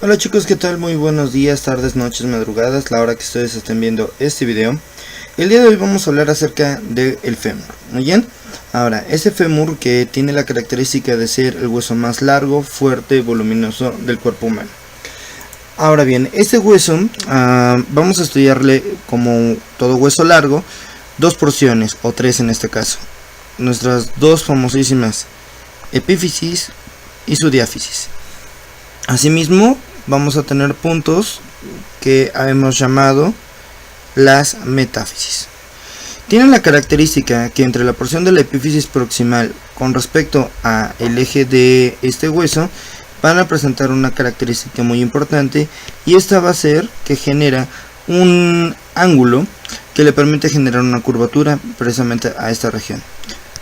Hola chicos, ¿qué tal? Muy buenos días, tardes, noches, madrugadas, la hora que ustedes estén viendo este video. El día de hoy vamos a hablar acerca del fémur. Muy bien, ahora, ese fémur que tiene la característica de ser el hueso más largo, fuerte, voluminoso del cuerpo humano. Ahora bien, este hueso vamos a estudiarle como todo hueso largo, dos porciones, o tres en este caso. Nuestras dos famosísimas epífisis y su diáfisis. Asimismo, vamos a tener puntos que hemos llamado las metáfisis. Tienen la característica que entre la porción de la epífisis proximal con respecto al eje de este hueso van a presentar una característica muy importante, y esta va a ser que genera un ángulo que le permite generar una curvatura precisamente a esta región.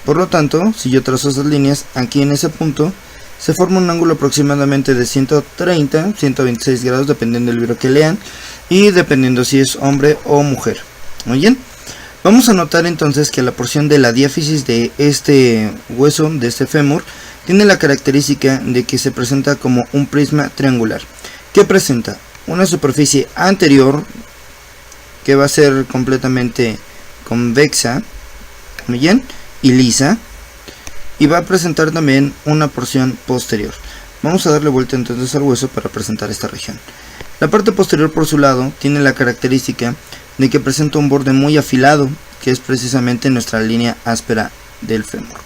Por lo tanto, si yo trazo esas líneas aquí en ese punto, se forma un ángulo aproximadamente de 130, 126 grados dependiendo del libro que lean y dependiendo si es hombre o mujer. Muy bien, vamos a notar entonces que la porción de la diáfisis de este hueso, de este fémur, tiene la característica de que se presenta como un prisma triangular, que presenta una superficie anterior que va a ser completamente convexa, muy bien, y lisa, y va a presentar también una porción posterior. Vamos a darle vuelta entonces al hueso para presentar esta región. La parte posterior, por su lado, tiene la característica de que presenta un borde muy afilado, que es precisamente nuestra línea áspera del fémur.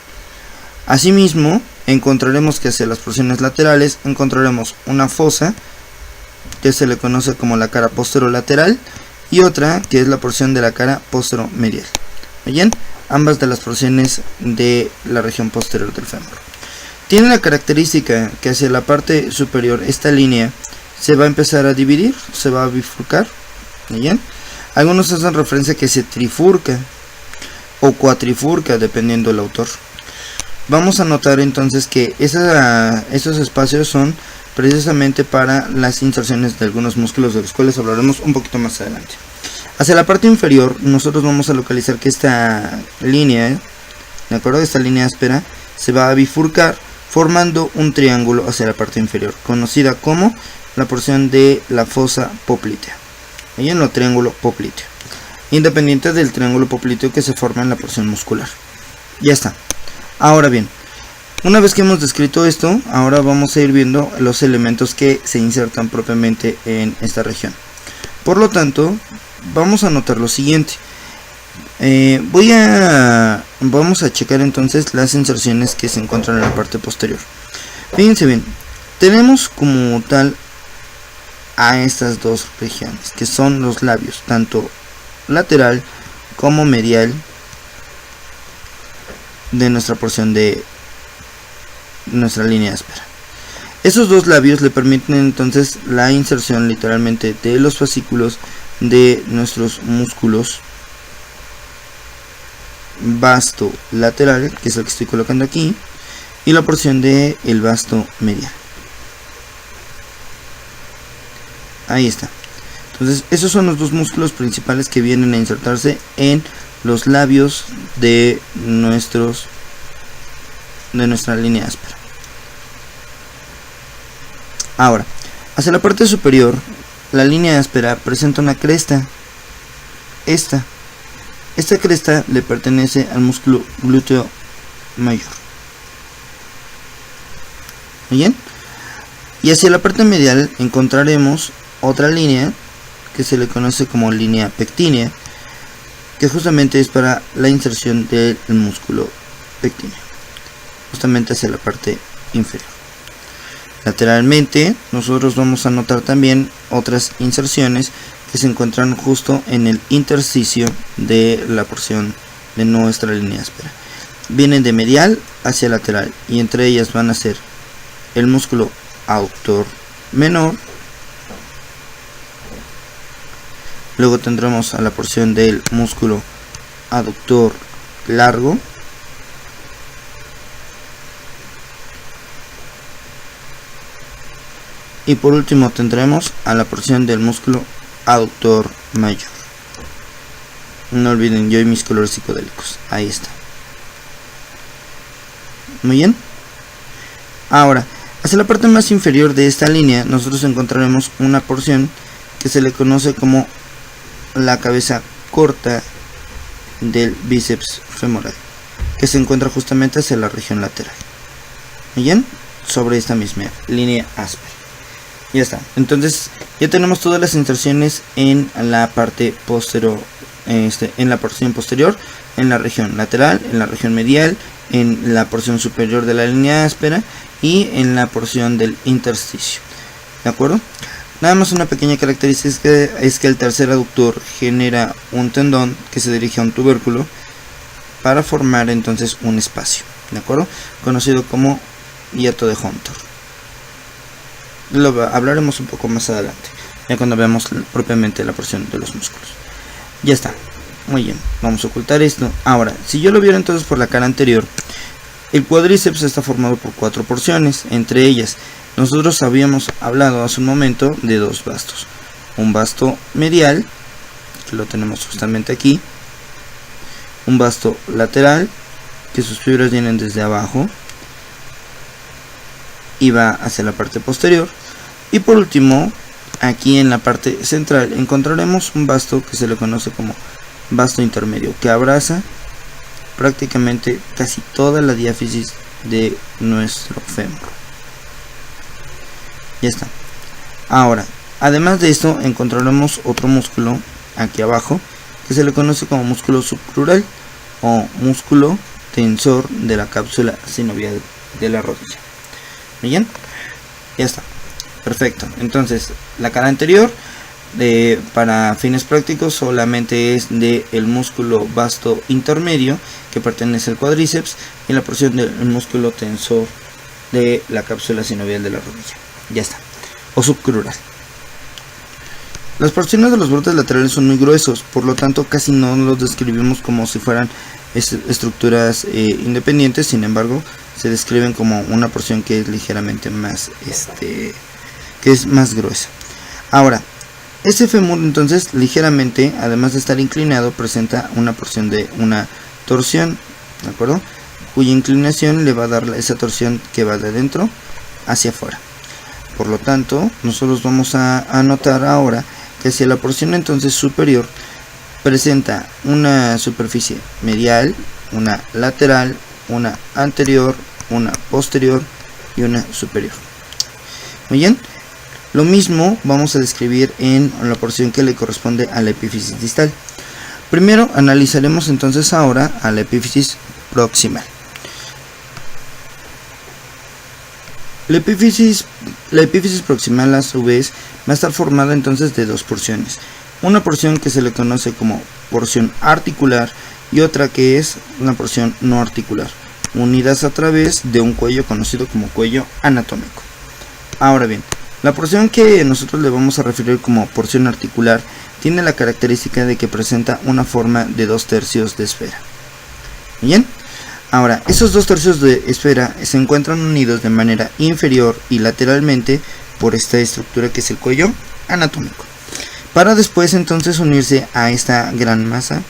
Asimismo, encontraremos que hacia las porciones laterales encontraremos una fosa, que se le conoce como la cara posterolateral, y otra que es la porción de la cara posteromedial. Bien, ambas de las porciones de la región posterior del fémur. Tiene la característica que hacia la parte superior esta línea se va a empezar a dividir, se va a bifurcar. Bien, algunos hacen referencia a que se trifurca o cuatrifurca dependiendo del autor. Vamos a notar entonces que esos espacios son precisamente para las inserciones de algunos músculos, de los cuales hablaremos un poquito más adelante. Hacia la parte inferior nosotros vamos a localizar que esta línea, de acuerdo, esta línea áspera se va a bifurcar formando un triángulo hacia la parte inferior, conocida como la porción de la fosa poplitea, y en el triángulo popliteo, independiente del triángulo popliteo que se forma en la porción muscular. Ya está. Ahora bien, una vez que hemos descrito esto, ahora vamos a ir viendo los elementos que se insertan propiamente en esta región. Por lo tanto, vamos a notar lo siguiente. Vamos a checar entonces las inserciones que se encuentran en la parte posterior. Fíjense bien, tenemos como tal a estas dos regiones, que son los labios, tanto lateral como medial de nuestra porción de nuestra línea áspera. Esos dos labios le permiten entonces la inserción literalmente de los fascículos de nuestros músculos vasto lateral, que es el que estoy colocando aquí, y la porción de el vasto medial. Ahí está. Entonces esos son los dos músculos principales que vienen a insertarse en los labios de nuestra línea áspera. Ahora, hacia la parte superior, la línea áspera presenta una cresta. Esta cresta le pertenece al músculo glúteo mayor. ¿Muy bien? Y hacia la parte medial encontraremos otra línea que se le conoce como línea pectínea, que justamente es para la inserción del músculo pectíneo, justamente hacia la parte inferior. Lateralmente nosotros vamos a notar también otras inserciones que se encuentran justo en el intersticio de la porción de nuestra línea áspera. Vienen de medial hacia lateral, y entre ellas van a ser el músculo aductor menor. Luego tendremos a la porción del músculo aductor largo. Y por último tendremos a la porción del músculo aductor mayor. No olviden yo y mis colores psicodélicos. Ahí está. Muy bien. Ahora, Hacia la parte más inferior de esta línea nosotros encontraremos una porción que se le conoce como la cabeza corta del bíceps femoral, que se encuentra justamente hacia la región lateral. Bien, sobre esta misma línea áspera. Ya está. Entonces ya tenemos todas las inserciones en la parte posterior, en la porción posterior, en la región lateral, en la región medial, en la porción superior de la línea áspera y en la porción del intersticio. ¿De acuerdo? Nada más una pequeña característica es que el tercer aductor genera un tendón que se dirige a un tubérculo para formar entonces un espacio, ¿de acuerdo? Conocido como hiato de Hunter. Lo hablaremos un poco más adelante, ya cuando veamos propiamente la porción de los músculos. Ya está. Muy bien, vamos a ocultar esto. Ahora, si yo lo viera entonces por la cara anterior, el cuádriceps está formado por 4 porciones, entre ellas nosotros habíamos hablado hace un momento de 2 bastos. Un basto medial, que lo tenemos justamente aquí. Un basto lateral, que sus fibras vienen desde abajo y va hacia la parte posterior. Y por último, aquí en la parte central encontraremos un basto que se le conoce como basto intermedio, que abraza prácticamente casi toda la diáfisis de nuestro fémur. Ya está. Ahora, además de esto encontraremos otro músculo aquí abajo que se le conoce como músculo subcrural o músculo tensor de la cápsula sinovial de la rodilla. Bien, ya está. Perfecto. Entonces la cara anterior para fines prácticos solamente es del músculo vasto intermedio, que pertenece al cuádriceps, y la porción del músculo tensor de la cápsula sinovial de la rodilla. Ya está. O subcrural. Las porciones de los bordes laterales son muy gruesos, por lo tanto casi no los describimos como si fueran estructuras independientes. Sin embargo, se describen como una porción que es ligeramente más que es más gruesa. Ahora, este fémur entonces ligeramente, además de estar inclinado, presenta una porción de una torsión, ¿de acuerdo? Cuya inclinación le va a dar esa torsión que va de adentro hacia afuera. Por lo tanto, nosotros vamos a notar ahora que hacia la porción entonces superior presenta una superficie medial, una lateral, una anterior, una posterior y una superior. Muy bien. Lo mismo vamos a describir en la porción que le corresponde a la epífisis distal. Primero analizaremos entonces ahora a la epífisis proximal. La epífisis proximal a su vez va a estar formada entonces de 2 porciones. Una porción que se le conoce como porción articular y otra que es una porción no articular, unidas a través de un cuello conocido como cuello anatómico. Ahora bien, la porción que nosotros le vamos a referir como porción articular tiene la característica de que presenta una forma de 2/3 de esfera. Bien, ahora esos 2/3 de esfera se encuentran unidos de manera inferior y lateralmente por esta estructura que es el cuello anatómico, para después entonces unirse a esta gran masa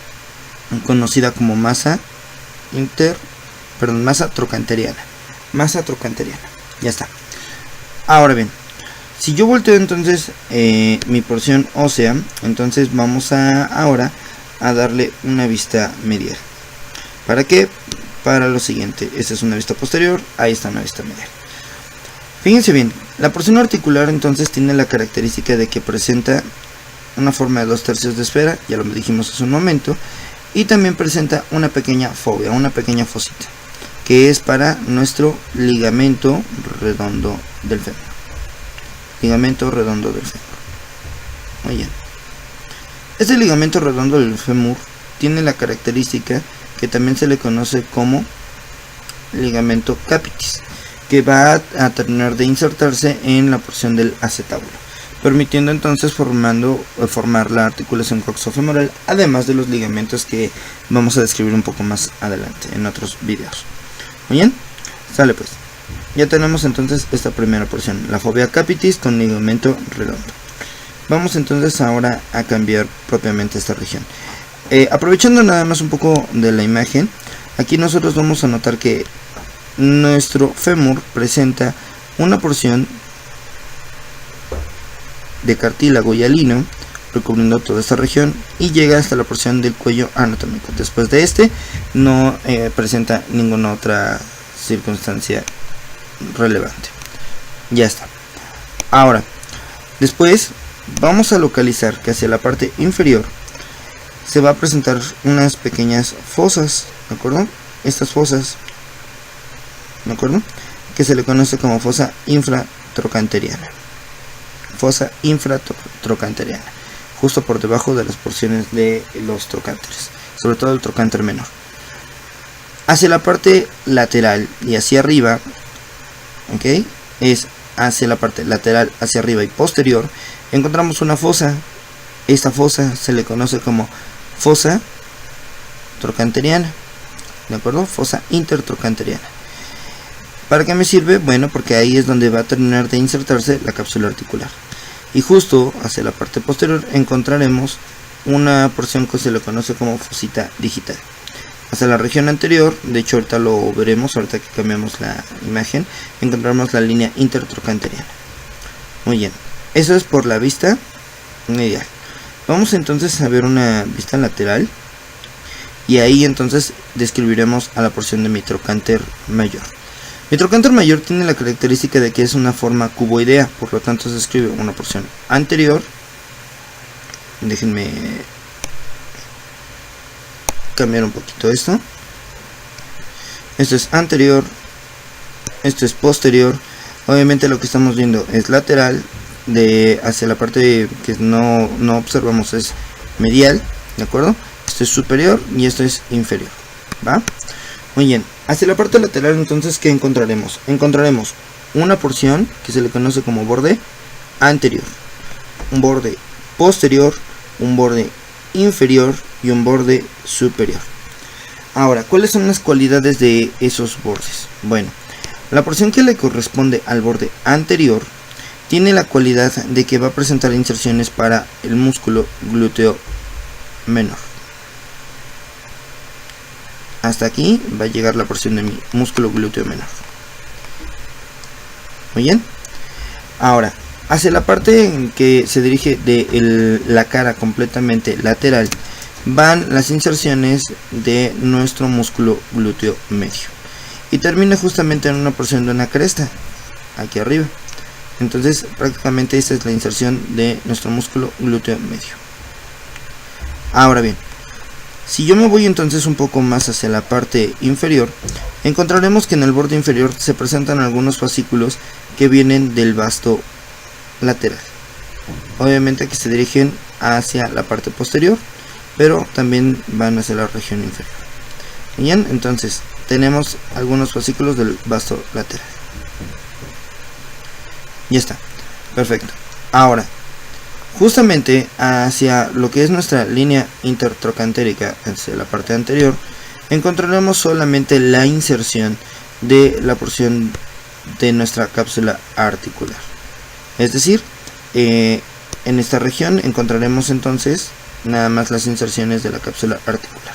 conocida como masa trocanteriana. Ya está. Ahora bien, si yo volteo entonces mi porción ósea, entonces vamos ahora a darle una vista medial. ¿Para qué? Para lo siguiente. Esta es una vista posterior, ahí está una vista medial. Fíjense bien, la porción articular entonces tiene la característica de que presenta una forma de 2/3 de esfera, ya lo dijimos hace un momento, y también presenta una pequeña fobia, una pequeña fosita, que es para nuestro ligamento redondo del fémur. Ligamento redondo del fémur. Muy bien. Este ligamento redondo del fémur tiene la característica que también se le conoce como ligamento capitis, que va a terminar de insertarse en la porción del acetábulo, permitiendo entonces formar la articulación coxofemoral, además de los ligamentos que vamos a describir un poco más adelante en otros videos. Muy bien, sale pues. Ya tenemos entonces esta primera porción, la fobia capitis con ligamento redondo. Vamos entonces ahora a cambiar propiamente esta región. Aprovechando nada más un poco de la imagen, aquí nosotros vamos a notar que nuestro fémur presenta una porción de cartílago hialino recubriendo toda esta región y llega hasta la porción del cuello anatómico. Después de este no presenta ninguna otra circunstancia relevante. Ya está. Ahora, después vamos a localizar que hacia la parte inferior se va a presentar unas pequeñas fosas, ¿de acuerdo? Estas fosas, ¿de acuerdo? Que se le conoce como fosa infratrocanteriana. Fosa infratrocanteriana, justo por debajo de las porciones de los trocánteres, sobre todo el trocánter menor. Hacia la parte lateral y hacia arriba, ¿ok? Es hacia la parte lateral, hacia arriba y posterior, encontramos una fosa. Esta fosa se le conoce como fosa trocanteriana, ¿de acuerdo? Fosa intertrocanteriana. ¿Para qué me sirve? Bueno, porque ahí es donde va a terminar de insertarse la cápsula articular. Y justo hacia la parte posterior encontraremos una porción que se le conoce como fosita digital. Hacia la región anterior, de hecho ahorita lo veremos, ahorita que cambiamos la imagen, encontramos la línea intertrocanteriana. Muy bien, eso es por la vista medial. Vamos entonces a ver una vista lateral y ahí entonces describiremos a la porción de mi trocánter mayor. Mi trocánter mayor tiene la característica de que es una forma cuboidea, por lo tanto se escribe una porción anterior. Déjenme cambiar un poquito esto. Esto es anterior, esto es posterior. Obviamente lo que estamos viendo es lateral, de hacia la parte que no observamos es medial, ¿de acuerdo? Esto es superior y esto es inferior, ¿va? Muy bien, hacia la parte lateral entonces, ¿qué encontraremos? Encontraremos una porción que se le conoce como borde anterior, un borde posterior, un borde inferior y un borde superior. Ahora, ¿cuáles son las cualidades de esos bordes? Bueno, la porción que le corresponde al borde anterior tiene la cualidad de que va a presentar inserciones para el músculo glúteo menor. Hasta aquí va a llegar la porción de mi músculo glúteo menor. Muy bien. Ahora, hacia la parte en que se dirige de la cara completamente lateral van las inserciones de nuestro músculo glúteo medio. Y termina justamente en una porción de una cresta, aquí arriba. Entonces prácticamente esta es la inserción de nuestro músculo glúteo medio. Ahora bien, si yo me voy entonces un poco más hacia la parte inferior, encontraremos que en el borde inferior se presentan algunos fascículos que vienen del vasto lateral. Obviamente que se dirigen hacia la parte posterior, pero también van hacia la región inferior. Bien, entonces tenemos algunos fascículos del vasto lateral. Ya está, perfecto. Ahora, justamente hacia lo que es nuestra línea intertrocantérica, hacia la parte anterior, encontraremos solamente la inserción de la porción de nuestra cápsula articular. Es decir, en esta región encontraremos entonces nada más las inserciones de la cápsula articular.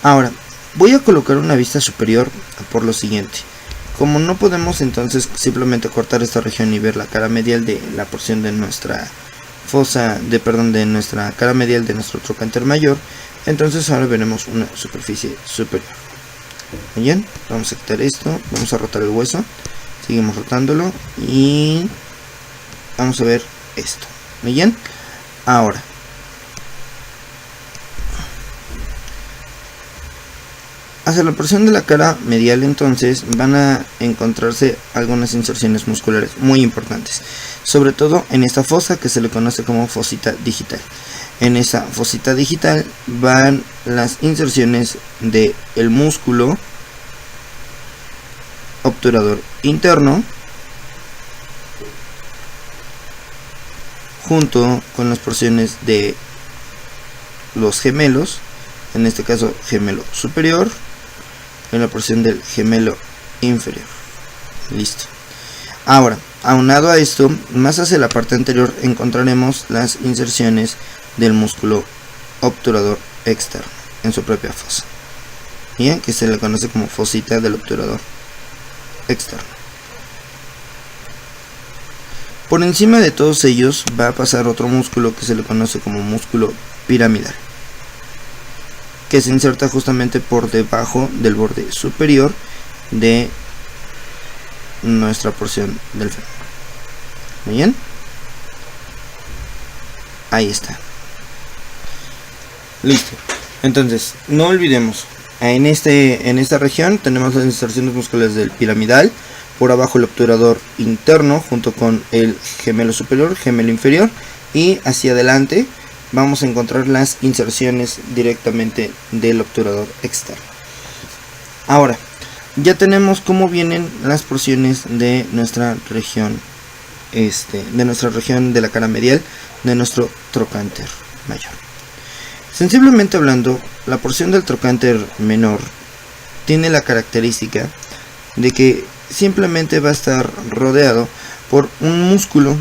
Ahora, voy a colocar una vista superior por lo siguiente. Como no podemos entonces simplemente cortar esta región y ver la cara medial de la porción de nuestra de nuestra cara medial de nuestro trocánter mayor, entonces ahora veremos una superficie superior. Muy bien, vamos a quitar esto, vamos a rotar el hueso, seguimos rotándolo y vamos a ver esto. Muy bien, ahora hacia la porción de la cara medial entonces van a encontrarse algunas inserciones musculares muy importantes, sobre todo en esta fosa que se le conoce como fosita digital. En esa fosita digital van las inserciones del músculo obturador interno junto con las porciones de los gemelos, en este caso gemelo superior, en la porción del gemelo inferior. Listo. Ahora, aunado a esto, más hacia la parte anterior encontraremos las inserciones del músculo obturador externo en su propia fosa, bien, que se le conoce como fosita del obturador externo. Por encima de todos ellos va a pasar otro músculo que se le conoce como músculo piramidal, que se inserta justamente por debajo del borde superior de nuestra porción del fémur. Muy bien, ahí está. Listo. Entonces, no olvidemos, en esta región tenemos las inserciones musculares del piramidal, por abajo el obturador interno junto con el gemelo superior, gemelo inferior, y hacia adelante vamos a encontrar las inserciones directamente del obturador externo. Ahora, ya tenemos cómo vienen las porciones de nuestra región, de la cara medial de nuestro trocánter mayor. Sensiblemente hablando, la porción del trocánter menor tiene la característica de que simplemente va a estar rodeado por un músculo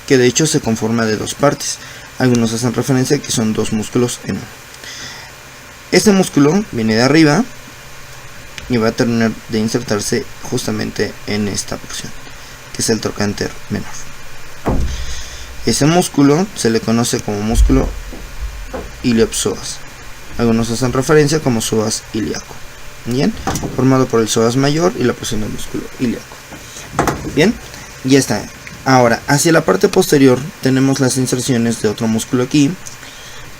que de hecho se conforma de dos partes. Algunos hacen referencia a que son dos músculos en uno. Este músculo viene de arriba y va a terminar de insertarse justamente en esta porción, que es el trocánter menor. Ese músculo se le conoce como músculo iliopsoas. Algunos hacen referencia como psoas ilíaco. Bien, formado por el psoas mayor y la porción del músculo ilíaco. Bien, ya está. Ahora, hacia la parte posterior tenemos las inserciones de otro músculo aquí,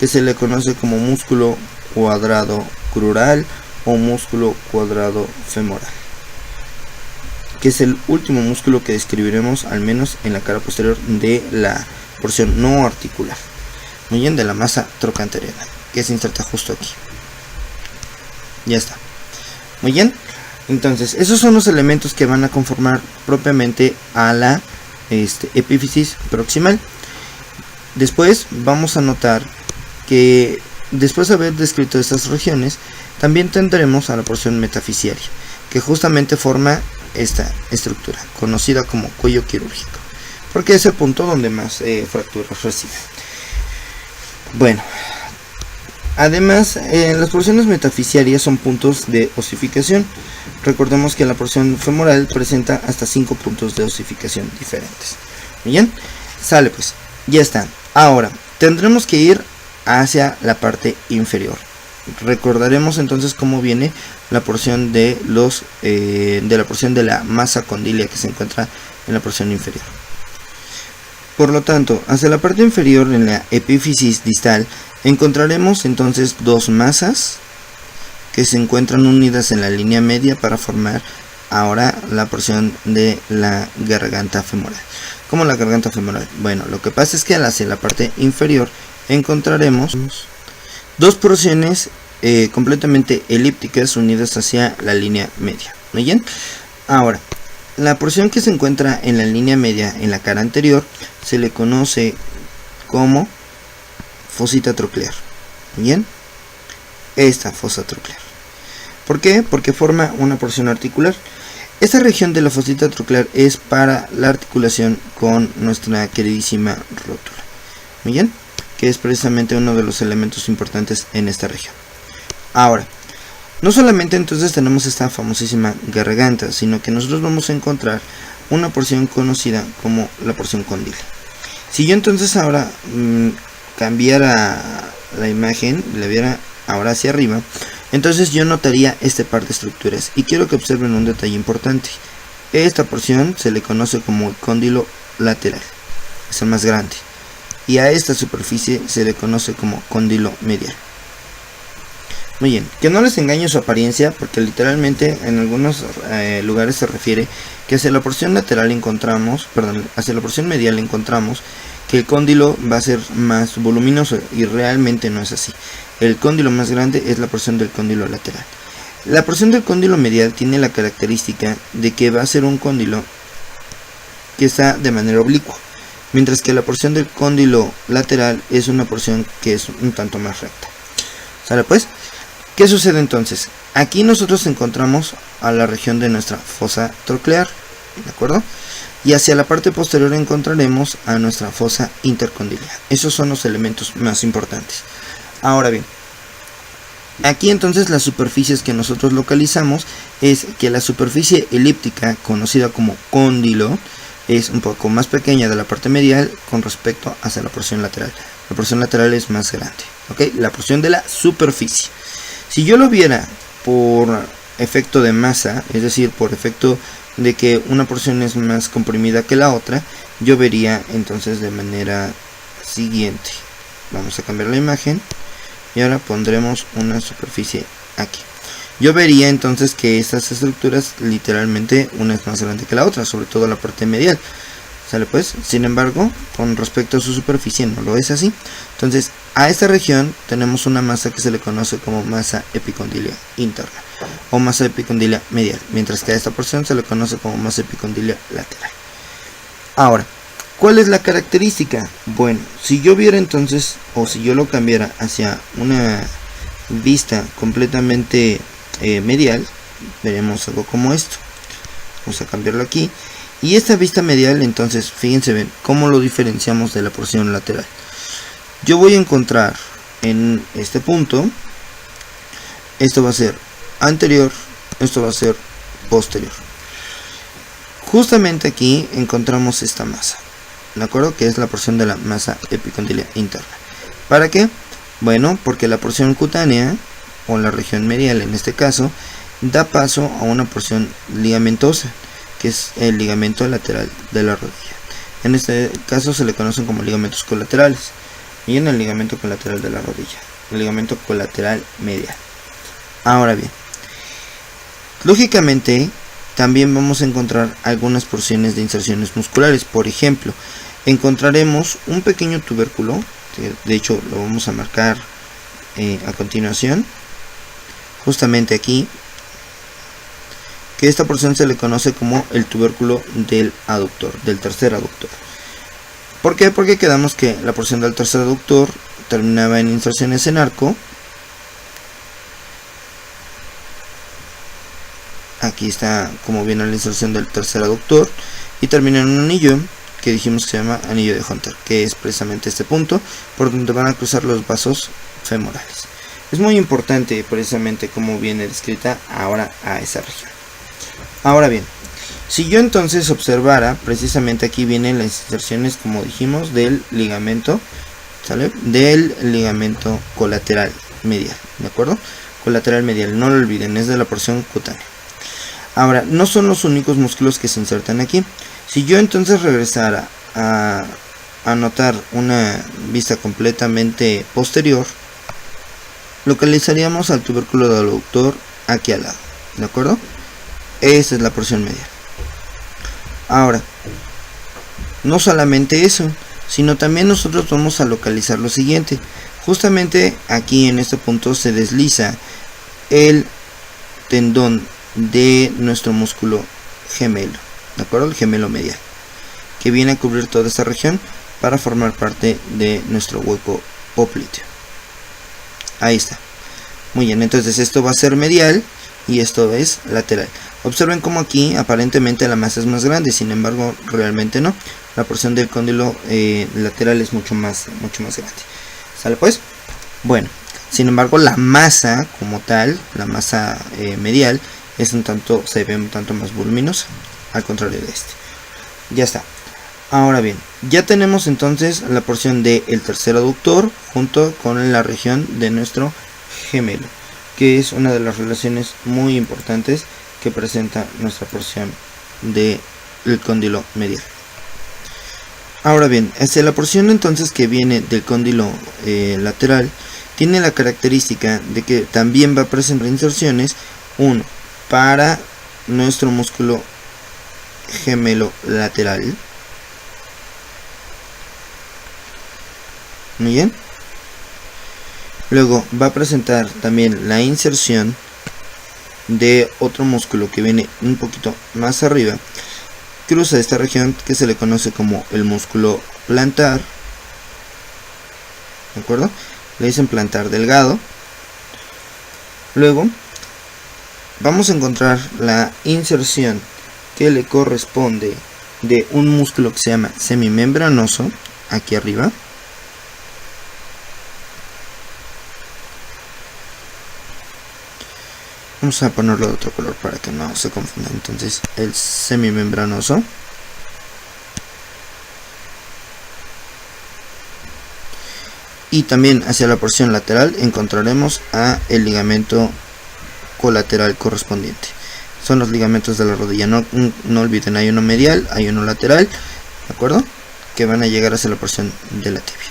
que se le conoce como músculo cuadrado crural o músculo cuadrado femoral, que es el último músculo que describiremos, al menos en la cara posterior de la porción no articular, muy bien, de la masa trocanteriana, que se inserta justo aquí. Ya está. Muy bien, entonces esos son los elementos que van a conformar propiamente a la epífisis proximal. Después vamos a notar que después de haber descrito estas regiones, también tendremos a la porción metafisiaria, que justamente forma esta estructura conocida como cuello quirúrgico, porque es el punto donde más fracturas recibe. Bueno, además las porciones metafisiarias son puntos de osificación. Recordemos que la porción femoral presenta hasta 5 puntos de osificación diferentes. Bien, sale pues, ya está. Ahora tendremos que ir hacia la parte inferior. Recordaremos entonces cómo viene la porción de la masa condilia que se encuentra en la porción inferior. Por lo tanto, hacia la parte inferior, en la epífisis distal, encontraremos entonces dos masas que se encuentran unidas en la línea media para formar ahora la porción de la garganta femoral. ¿Cómo la garganta femoral? Bueno, lo que pasa es que hacia la parte inferior encontraremos dos porciones completamente elípticas unidas hacia la línea media. ¿Muy bien? Ahora, la porción que se encuentra en la línea media en la cara anterior se le conoce como fosita troclear. Bien, esta fosa troclear. ¿Por qué? Porque forma una porción articular. Esta región de la fosita troclear es para la articulación con nuestra queridísima rótula. Muy bien, que es precisamente uno de los elementos importantes en esta región. Ahora, no solamente entonces tenemos esta famosísima garganta, sino que nosotros vamos a encontrar una porción conocida como la porción condilia. Si yo entonces ahora cambiara la imagen, la viera ahora hacia arriba, entonces yo notaría este par de estructuras. Y quiero que observen un detalle importante. Esta porción se le conoce como el cóndilo lateral, es el más grande. Y a esta superficie se le conoce como cóndilo medial. Muy bien, que no les engañe su apariencia, porque literalmente en algunos lugares se refiere que hacia la porción lateral hacia la porción medial encontramos que el cóndilo va a ser más voluminoso, y realmente no es así. El cóndilo más grande es la porción del cóndilo lateral. La porción del cóndilo medial tiene la característica de que va a ser un cóndilo que está de manera oblicua, mientras que la porción del cóndilo lateral es una porción que es un tanto más recta. ¿Sale pues? ¿Qué sucede entonces? Aquí nosotros encontramos a la región de nuestra fosa troclear, ¿de acuerdo? Y hacia la parte posterior encontraremos a nuestra fosa intercondilia. Esos son los elementos más importantes. Ahora bien, aquí entonces las superficies que nosotros localizamos es que la superficie elíptica, conocida como cóndilo, es un poco más pequeña de la parte medial con respecto hacia la porción lateral. La porción lateral es más grande, ¿ok? La porción de la superficie. Si yo lo viera por efecto de masa, es decir, por efecto de que una porción es más comprimida que la otra, yo vería entonces de manera siguiente. Vamos a cambiar la imagen y ahora pondremos una superficie aquí. Yo vería entonces que estas estructuras literalmente una es más grande que la otra, sobre todo la parte medial. ¿Sale pues? Sin embargo, con respecto a su superficie no lo es así. Entonces, a esta región tenemos una masa que se le conoce como masa epicondílea interna o masa epicondílea medial, mientras que a esta porción se le conoce como masa epicondílea lateral. Ahora, ¿cuál es la característica? Bueno, si yo viera entonces, o si yo lo cambiara hacia una vista completamente medial, veremos algo como esto. Vamos a cambiarlo aquí. Y esta vista medial, entonces, fíjense bien cómo lo diferenciamos de la porción lateral. Yo voy a encontrar en este punto, esto va a ser anterior, esto va a ser posterior. Justamente aquí encontramos esta masa, ¿de acuerdo? Que es la porción de la masa epicondílea interna. ¿Para qué? Bueno, porque la porción cutánea, o la región medial en este caso, da paso a una porción ligamentosa, que es el ligamento lateral de la rodilla. En este caso se le conocen como ligamentos colaterales. Y en el ligamento colateral de la rodilla, el ligamento colateral medial. Ahora bien, lógicamente también vamos a encontrar algunas porciones de inserciones musculares. Por ejemplo, encontraremos un pequeño tubérculo, de hecho lo vamos a marcar a continuación, justamente aquí, que esta porción se le conoce como el tubérculo del aductor, del tercer aductor. ¿Por qué? Porque quedamos que la porción del tercer aductor terminaba en inserciones en arco. Aquí está como viene la inserción del tercer aductor y termina en un anillo que dijimos que se llama anillo de Hunter, que es precisamente este punto por donde van a cruzar los vasos femorales. Es muy importante precisamente cómo viene descrita ahora a esa región. Ahora bien, si yo entonces observara, precisamente aquí vienen las inserciones, como dijimos, del ligamento, ¿sale? Del ligamento colateral medial, ¿de acuerdo? Colateral medial, no lo olviden, es de la porción cutánea. Ahora, no son los únicos músculos que se insertan aquí. Si yo entonces regresara a anotar una vista completamente posterior, localizaríamos al tubérculo del aductor aquí al lado, ¿de acuerdo? Esta es la porción medial. Ahora, no solamente eso, sino también nosotros vamos a localizar lo siguiente. Justamente aquí en este punto se desliza el tendón de nuestro músculo gemelo, ¿de acuerdo? El gemelo medial, que viene a cubrir toda esta región para formar parte de nuestro hueco popliteo. Ahí está. Muy bien, entonces esto va a ser medial y esto es lateral. Observen cómo aquí aparentemente la masa es más grande, sin embargo realmente no. La porción del cóndilo lateral es mucho más grande. ¿Sale pues? Bueno, sin embargo la masa como tal, la masa medial, se ve un tanto más voluminosa, al contrario de este. Ya está. Ahora bien, ya tenemos entonces la porción del tercer aductor junto con la región de nuestro gemelo, que es una de las relaciones muy importantes que presenta nuestra porción del cóndilo medial. Ahora bien, hacia la porción entonces que viene del cóndilo lateral, tiene la característica de que también va a presentar inserciones, uno, para nuestro músculo gemelo lateral. Muy bien. Luego va a presentar también la inserción de otro músculo que viene un poquito más arriba, cruza esta región que se le conoce como el músculo plantar, ¿de acuerdo? Le dicen plantar delgado. Luego vamos a encontrar la inserción que le corresponde de un músculo que se llama semimembranoso aquí arriba. Vamos a ponerlo de otro color para que no se confunda. Entonces el semimembranoso. Y también hacia la porción lateral encontraremos a el ligamento colateral correspondiente. Son los ligamentos de la rodilla, no olviden, hay uno medial, hay uno lateral, ¿de acuerdo? Que van a llegar hacia la porción de la tibia.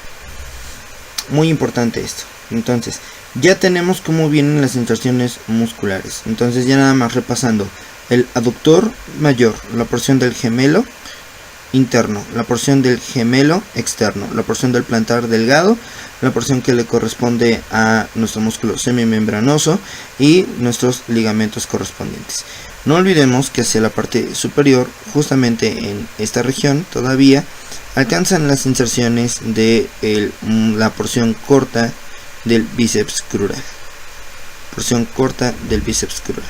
Muy importante esto. Entonces, ya tenemos cómo vienen las inserciones musculares. Entonces, ya nada más repasando: el aductor mayor, la porción del gemelo interno, la porción del gemelo externo, la porción del plantar delgado, la porción que le corresponde a nuestro músculo semimembranoso y nuestros ligamentos correspondientes. No olvidemos que hacia la parte superior, justamente en esta región, todavía alcanzan las inserciones de la porción corta del bíceps crural. Porción corta del bíceps crural.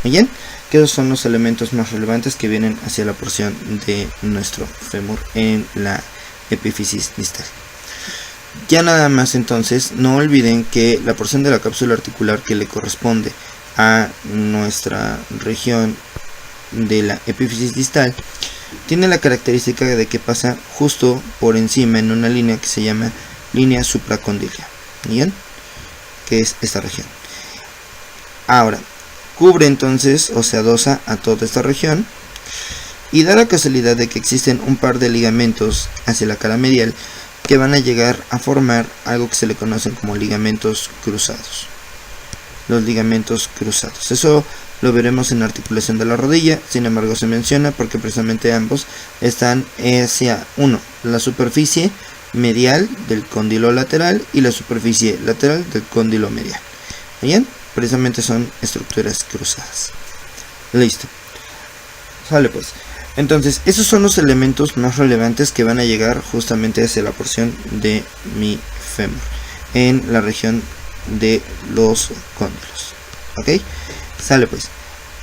¿Muy bien? Que esos son los elementos más relevantes que vienen hacia la porción de nuestro fémur en la epífisis distal. Ya nada más, entonces, no olviden que la porción de la cápsula articular que le corresponde a nuestra región de la epífisis distal tiene la característica de que pasa justo por encima en una línea que se llama línea supracondilia. ¿Bien? Que es esta región. Ahora, cubre entonces o se adosa a toda esta región, y da la casualidad de que existen un par de ligamentos hacia la cara medial que van a llegar a formar algo que se le conocen como ligamentos cruzados. Los ligamentos cruzados, eso lo veremos en la articulación de la rodilla. Sin embargo, se menciona porque precisamente ambos están hacia la superficie medial del cóndilo lateral y la superficie lateral del cóndilo medial. ¿Bien? Precisamente son estructuras cruzadas. Listo. Sale pues. Entonces, esos son los elementos más relevantes que van a llegar justamente hacia la porción de mi fémur, en la región de los cóndilos. ¿Ok? Sale pues.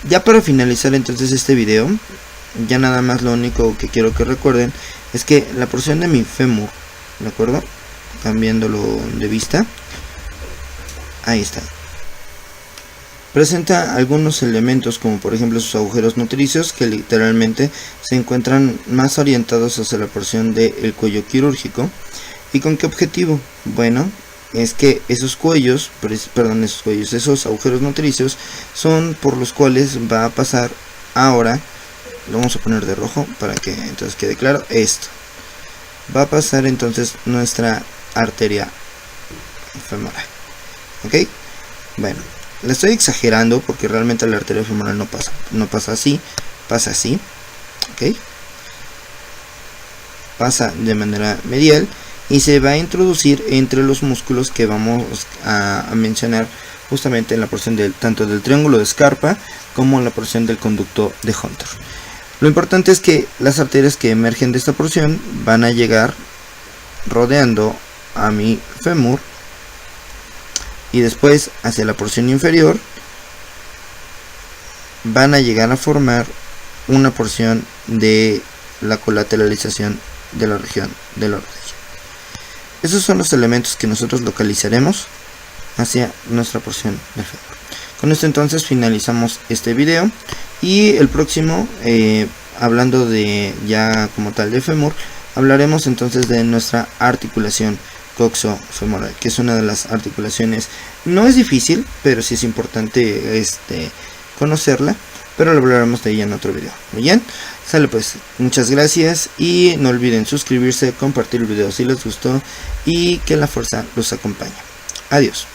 Ya para finalizar entonces este video, ya nada más lo único que quiero que recuerden es que la porción de mi fémur, ¿de acuerdo? Cambiándolo de vista. Ahí está. Presenta algunos elementos, como por ejemplo sus agujeros nutricios, que literalmente se encuentran más orientados hacia la porción del cuello quirúrgico. ¿Y con qué objetivo? Bueno, es que esos agujeros nutricios son por los cuales va a pasar ahora, lo vamos a poner de rojo para que entonces quede claro esto. Va a pasar entonces nuestra arteria femoral. ¿Ok? Bueno. Le estoy exagerando porque realmente la arteria femoral no pasa así, pasa así, ¿ok? Pasa de manera medial y se va a introducir entre los músculos que vamos a mencionar justamente en la porción tanto del triángulo de Scarpa como en la porción del conducto de Hunter. Lo importante es que las arterias que emergen de esta porción van a llegar rodeando a mi fémur, y después hacia la porción inferior van a llegar a formar una porción de la colateralización de la región de la rodilla. Esos son los elementos que nosotros localizaremos hacia nuestra porción del fémur. Con esto entonces finalizamos este video, y el próximo, hablando de ya como tal de fémur, hablaremos entonces de nuestra articulación coxofemoral, que es una de las articulaciones. No es difícil, pero sí es importante conocerla, pero lo hablaremos de ella en otro video. Muy bien, sale pues, muchas gracias y no olviden suscribirse, compartir el video si les gustó y que la fuerza los acompañe. Adiós.